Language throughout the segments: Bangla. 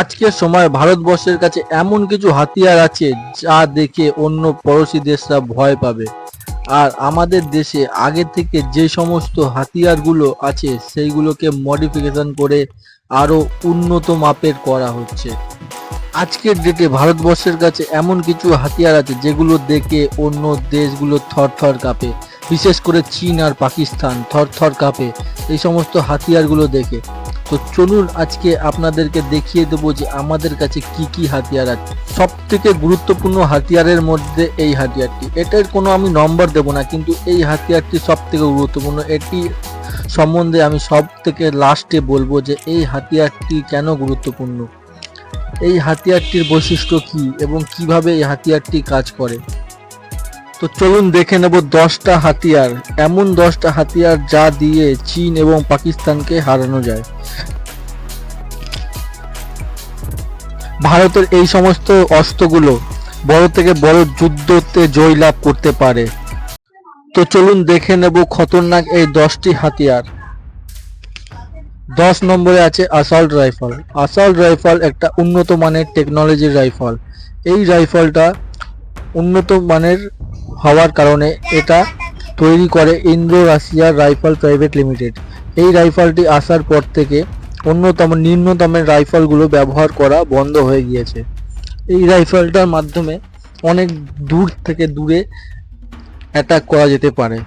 আজকের সময় ভারতবর্ষের কাছে এমন কিছু হাতিয়ার আছে যা দেখে অন্য পড়োশী দেশরা ভয় পাবে। আর আমাদের দেশে আগে থেকে যে সমস্ত হাতিয়ারগুলো আছে সেইগুলোকে মডিফিকেশন করে আরো উন্নত মাপের করা হচ্ছে। আজকের ডেটে ভারতবর্ষের কাছে এমন কিছু হাতিয়ার আছে যেগুলো দেখে অন্য দেশগুলো থরথর কাঁপে, বিশেষ করে চীন আর পাকিস্তান থরথর কাঁপে এই সমস্ত হাতিয়ারগুলো দেখে। তো চলুন আজকে আপনাদেরকে দেখিয়ে দেবো যে আমাদের কাছে কি কি হাতিয়ার আছে। সব থেকে গুরুত্বপূর্ণ হাতিয়ারের মধ্যে এই হাতিয়ারটি, এটার কোনো আমি নম্বর দেব না, কিন্তু এই হাতিয়ারটি সব থেকে গুরুত্বপূর্ণ। এটি সম্বন্ধে আমি সব থেকে লাস্টে বলবো যে এই হাতিয়ারটি কেন গুরুত্বপূর্ণ, এই হাতিয়ারটির বৈশিষ্ট্য কি এবং কিভাবে এই হাতিয়ারটি কাজ করে। তো চলুন দেখে নেব 10টা হাতিয়ার, এমন 10টা হাতিয়ার যা দিয়ে চীন এবং পাকিস্তানকে হারানো যায়। ভারতের এই সমস্ত অস্ত্রগুলো বড় থেকে বড় যুদ্ধতে জয়লাভ করতে পারে। তো চলুন দেখে নেব খতরনাক এই 10টি হাতিয়ার। 10 নম্বরে আছে অ্যাসল্ট রাইফেল। অ্যাসল্ট রাইফেল একটা উন্নত মানের টেকনোলজির রাইফেল। এই রাইফেলটা উন্নত মানের হওয়ার কারণে এটা তৈরি করে Indo Russia rifle private limited. এই রাইফেলটি আসার পর থেকে নিম্নতমের রাইফেলগুলো ব্যবহার করা বন্ধ হয়ে গিয়েছে। এই রাইফেলটার মাধ্যমে অনেক দূর থেকে দূরে অ্যাটাক করা যেতে পারে।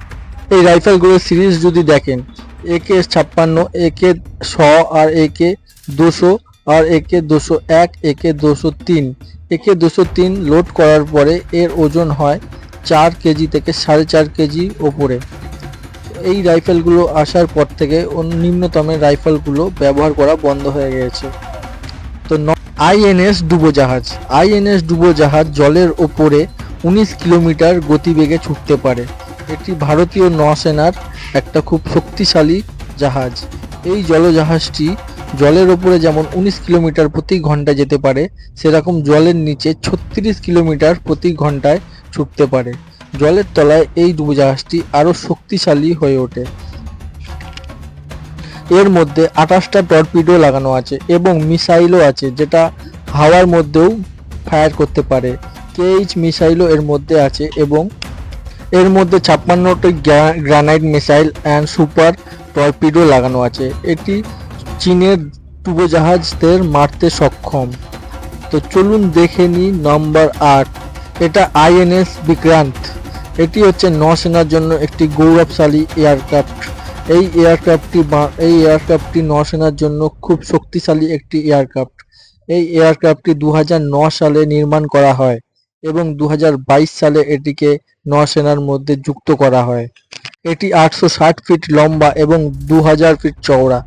এই রাইফেলগুলোর সিরিজ যদি দেখেন, AK-56, AK-100 আর AK-200 আর AK-201, AK-203। AK-203 লোড করার পরে এর ওজন হয় 4 কেজি থেকে 4.5 কেজি ওপরে। এই রাইফেলগুলো আসার পর থেকে নিম্নতমের রাইফেলগুলো ব্যবহার করা বন্ধ হয়ে গেছে। তো INS ডুবোজাহাজ। INS ডুবোজাহাজ জলের ওপরে 19 কিলোমিটার গতিবেগে ছুটতে পারে। এটি ভারতীয় নৌসেনার একটা খুব শক্তিশালী জাহাজ। এই জলজাহাজটি জলের ওপরে যেমন 19 কিলোমিটার প্রতি ঘন্টায় যেতে পারে, সেরকম জলের নিচে 36 কিলোমিটার প্রতি ঘন্টায় ছুটতে পারে। জলের তলায় এই ডুবোজাহাজটি আরও শক্তিশালী হয়ে ওঠে। এর মধ্যে 28টা টর্পিডো লাগানো আছে এবং মিসাইলও আছে, যেটা হাওয়ার মধ্যেও ফায়ার করতে পারে। KH মিসাইলও এর মধ্যে আছে এবং এর মধ্যে 56টি granite missile and super torpedo লাগানো আছে। এটি চীনের ডুবোজাহাজদের মারতে সক্ষম। তো চলুন দেখে নিই নম্বর 8। এটা INS বিক্রান্ত। এটি হচ্ছে নৌসেনার জন্য একটি গৌরবশালী এয়ারক্রাফট। এই এয়ারক্রাফটটি নৌসেনার জন্য খুব শক্তিশালী একটি এয়ারক্রাফট। এই এয়ারক্রাফটটি 2009 সালে নির্মাণ করা হয় এবং 2022 সালে এটিকে নৌসেনার মধ্যে যুক্ত করা হয়। এটি 860 ফিট লম্বা এবং 2000 ফিট চওড়া।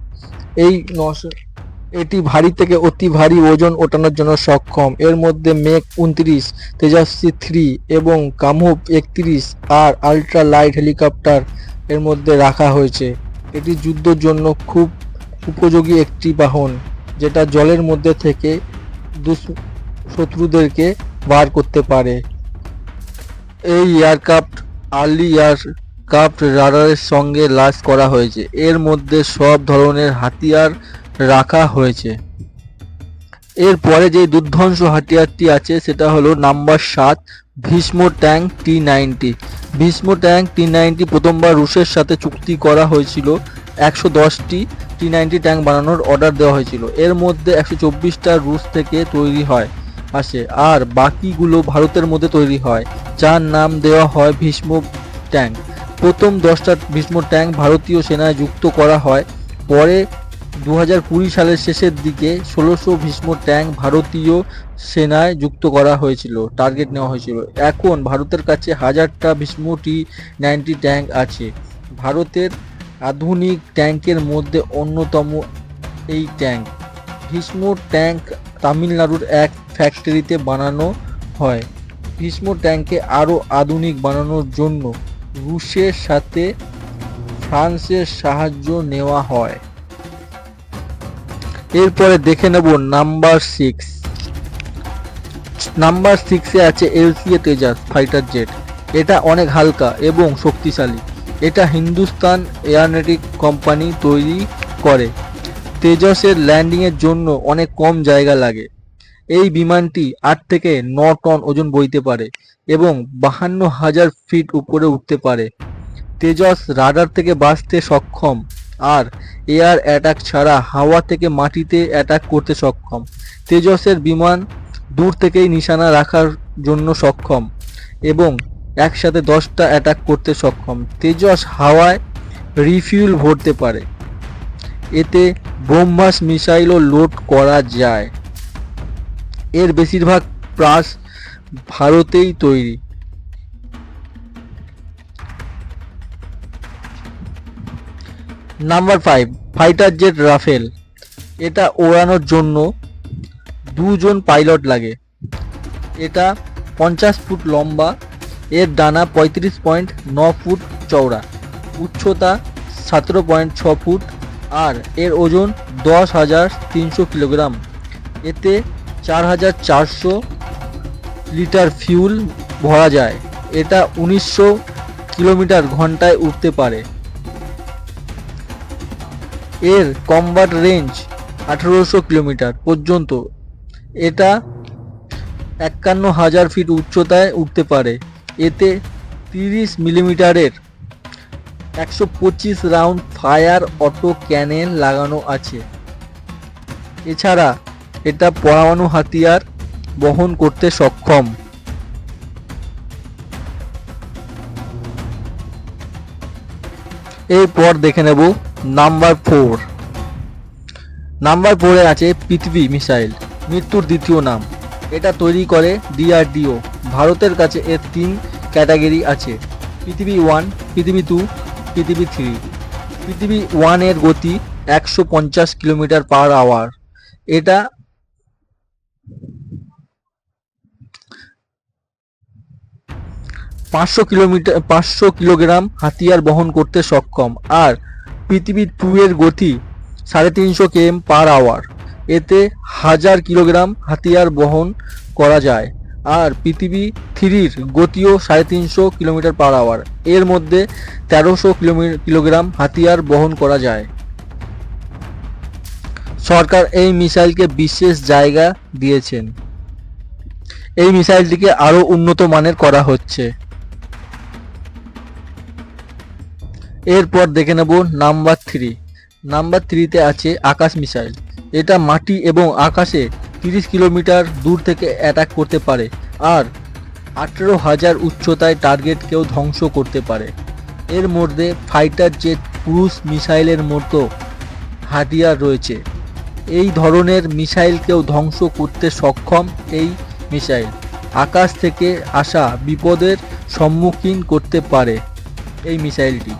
এটি ভারী থেকে অতি ভারী ওজন ওঠানোর জন্য সক্ষম। এর মধ্যে মেক 29, তেজস্বী 3 এবং কামোভ 31 আর আল্ট্রা লাইট হেলিকপ্টার এর মধ্যে রাখা হয়েছে। এটি যুদ্ধের জন্য খুব উপযোগী একটি বাহন, যেটা জলের মধ্যে থেকে শত্রুদেরকে বার করতে পারে। এই এয়ারক্রাফট আর্লি এয়ারক্রাফট রাডারের সঙ্গে লাস করা হয়েছে। এর মধ্যে সব ধরনের হাতিয়ার রাখা হয়েছে। এরপরে যে দুর্ধর্ষ হাতিয়ারটি আছে সেটা হলো number 7, Bhishma tank T-90। Bhishma tank T-90 প্রথমবার রুশের সাথে চুক্তি করা হয়েছিল। 110টি T-90 ট্যাঙ্ক বানানোর অর্ডার দেওয়া হয়েছিল। এর মধ্যে 124টা রুশ থেকে তৈরি আসে আর বাকিগুলো ভারতের মধ্যে তৈরি হয়, যার নাম দেওয়া হয় ভীষ্ম ট্যাঙ্ক। প্রথম 10টা ভীষ্ম ট্যাঙ্ক ভারতীয় সেনায় যুক্ত করা হয়। পরে 2020 সালের শেষের দিকে 1600 ভীষ্ম ট্যাঙ্ক ভারতীয় সেনায় যুক্ত করা হয়েছিল, টার্গেট নেওয়া হয়েছিল। এখন ভারতের কাছে 1000টা ভীষ্ম T-90 ট্যাঙ্ক আছে। ভারতের আধুনিক ট্যাঙ্কের মধ্যে অন্যতম এই ট্যাঙ্ক। ভীষ্ম ট্যাঙ্ক তামিলনাড়ুর এক ফ্যাক্টরিতে বানানো হয়। ভীষ্ম ট্যাঙ্ককে আরও আধুনিক বানানোর জন্য রুশের সাথে ফ্রান্সের সাহায্য নেওয়া হয়। এরপরে দেখে নেব নাম্বার 6। নাম্বার 6-এ আছে LCA তেজাস ফাইটার জেট। এটা অনেক হালকা এবং শক্তিশালী। এটা হিন্দুস্তান এয়ারনটিক কোম্পানি তৈরি করে। তেজসের ল্যান্ডিংয়ের জন্য অনেক কম জায়গা লাগে। এই বিমানটি 8 থেকে 9 টন ওজন বইতে পারে এবং 52,000 ফিট উপরে উঠতে পারে। তেজস রাডার থেকে বাঁচতে সক্ষম আর এয়ার অ্যাটাক ছাড়া হাওয়া থেকে মাটিতে অ্যাটাক করতে সক্ষম। তেজসের বিমান দূর থেকেই নিশানা রাখার জন্য সক্ষম এবং একসাথে 10টা অ্যাটাক করতে সক্ষম। তেজস হাওয়ায় রিফিউল ভরতে পারে। এতে ব্রহ্মাস মিসাইলও লোড করা যায়। এর বেশিরভাগ পার্টস ভারতেই তৈরি। Number 5, fighter jet Rafale. এটা ওড়ানোর জন্য 2 জন পাইলট লাগে। এটা 50 ফুট লম্বা, এর ডানা 35.9 ফুট চওড়া, উচ্চতা 17.6 ফুট আর এর ওজন 10,300 কিলোগ্রাম। এতে 4,400 লিটার ফিউল ভরা যায়। এটা 1900 কিলোমিটার ঘন্টায় উঠতে পারে। এর কম্বাট রেঞ্জ 1800 কিলোমিটার পর্যন্ত। এটা 51,000 ফিট উচ্চতায় উঠতে পারে। এতে 30 মিলিমিটারের 125 রাউন্ড ফায়ার অটো ক্যানেন লাগানো আছে। এছাড়া এটা পরমাণু হাতিয়ার বহন করতে সক্ষম। এরপর দেখে নেব নাম্বার 4। নাম্বার 4-এ আছে পৃথিবী মিসাইল, মৃত্যুর দ্বিতীয় নাম। এটা তৈরি করে DRDO। ভারতের কাছে এর 3 ক্যাটাগরি আছে: পৃথিবী 1, পৃথিবী 2, পৃথিবী 3। পৃথিবী 1 এর গতি 150 কিলোমিটার পার আওয়ার। এটা 500 কিলোগ্রাম হাতিয়ার বহন করতে সক্ষম। আর পৃথিবী 2 এর গতি 350 km পার আওয়ার। এতে 1000 কিলোগ্রাম হাতিয়ার বহন করা যায়। আর পৃথিবী 3-র গতিও 350 কিলোমিটার পার আওয়ার। এর মধ্যে 1300 কিলোগ্রাম হাতিয়ার বহন করা যায়। সরকার এই মিসাইলকে বিশেষ জায়গা দিয়েছেন। এই মিসাইলটিকে আরো উন্নত মানের করা হচ্ছে। এরপর দেখে নেব নাম্বার 3। নাম্বার 3-তে আছে আকাশ মিসাইল। এটা মাটি এবং আকাশে 30 কিলোমিটার দূর থেকে অ্যাটাক করতে পারে আর 18,000 উচ্চতায় টার্গেটকেও ধ্বংস করতে পারে। এর মধ্যে ফাইটার জেট ক্রুজ মিসাইলের মতো হাতিয়ার রয়েছে। এই ধরনের মিসাইলকেও ধ্বংস করতে সক্ষম এই মিসাইল। আকাশ থেকে আসা বিপদের সম্মুখীন করতে পারে এই মিসাইলটি।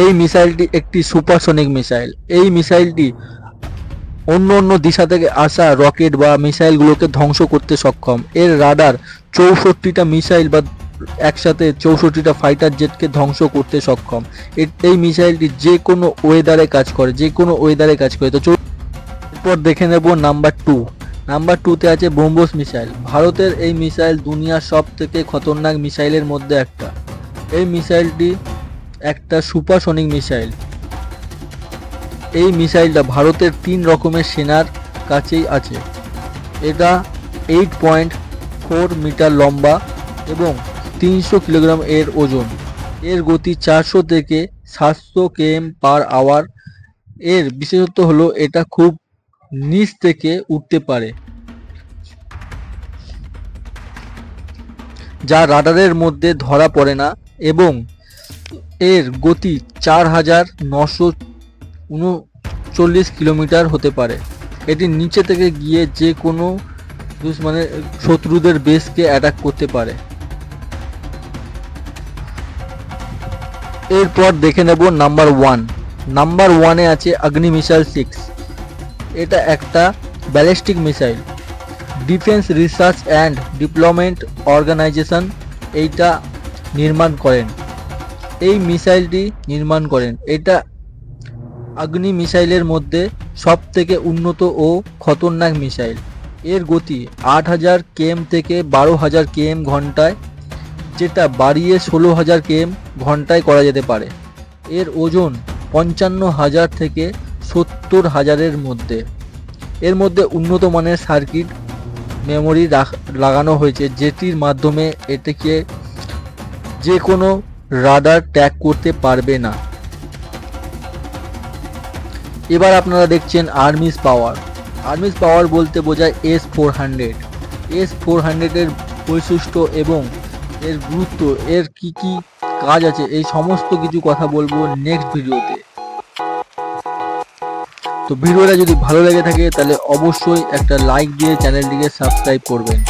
এই মিসাইলটি একটি সুপারসনিক মিসাইল। এই মিসাইলটি অন্য দিশা থেকে আসা রকেট বা মিসাইলগুলোকে ধ্বংস করতে সক্ষম। এর রাডার 64টা মিসাইল বা একসাথে 64টা ফাইটার জেটকে ধ্বংস করতে সক্ষম। এই মিসাইলটি যে কোনো ওয়েদারে কাজ করে। তো এরপর দেখে নেব নাম্বার 2। নাম্বার 2-তে আছে ব্রহ্মোস মিসাইল। ভারতের এই মিসাইল দুনিয়ার সব থেকে খতরনাক মিসাইলের মধ্যে একটা। এই মিসাইলটি একটা সুপারসনিক মিসাইল। এই মিসাইলটা ভারতের 3 রকমের সেনার কাছেই আছে। এটা 8.4 মিটার লম্বা এবং 300 কিলোগ্রাম এর ওজন। এর গতি 400 থেকে 700 km পার আওয়ার। এর বিশেষত্ব হলো এটা খুব নিচ থেকে উঠতে পারে, যা রাডারের মধ্যে ধরা পড়ে না এবং এর গতি 4,939 কিলোমিটার হতে পারে। এটি নিচে থেকে গিয়ে যে কোনো শত্রুদের বেসকে অ্যাটাক করতে পারে। এরপর দেখে নেব নাম্বার 1। নাম্বার 1-এ আছে অগ্নি মিসাইল 6। এটা একটা ballistic missile. Defence research and development organisation এইটা নির্মাণ করেন। এটা অগ্নি মিসাইলের মধ্যে সব থেকে উন্নত ও খতরনাক মিসাইল। এর গতি 8,000 km থেকে 12,000 km ঘন্টায়, যেটা বাড়িয়ে 16,000 km ঘন্টায় করা যেতে পারে। এর ওজন 55,000 থেকে 70,000-এর মধ্যে। এর মধ্যে উন্নত মানের সার্কিট মেমোরি লাগানো হয়েছে, যেটির মাধ্যমে এটিকে যে কোনো রাডার ট্র্যাক করতে পারবে না। এবার আপনারা দেখছেন আর্মিস পাওয়ার। আর্মিস পাওয়ার বলতে বোঝায় S-400। S-400-এর বৈশিষ্ট্য এবং এর গুরুত্ব, এর কি কি কাজ আছে, এই সমস্ত কিছু কথা বলবো নেক্সট ভিডিওতে। তো ভিডিওটা যদি ভালো লেগে থাকে তাহলে অবশ্যই একটা লাইক দিয়ে চ্যানেলটিকে সাবস্ক্রাইব করবেন।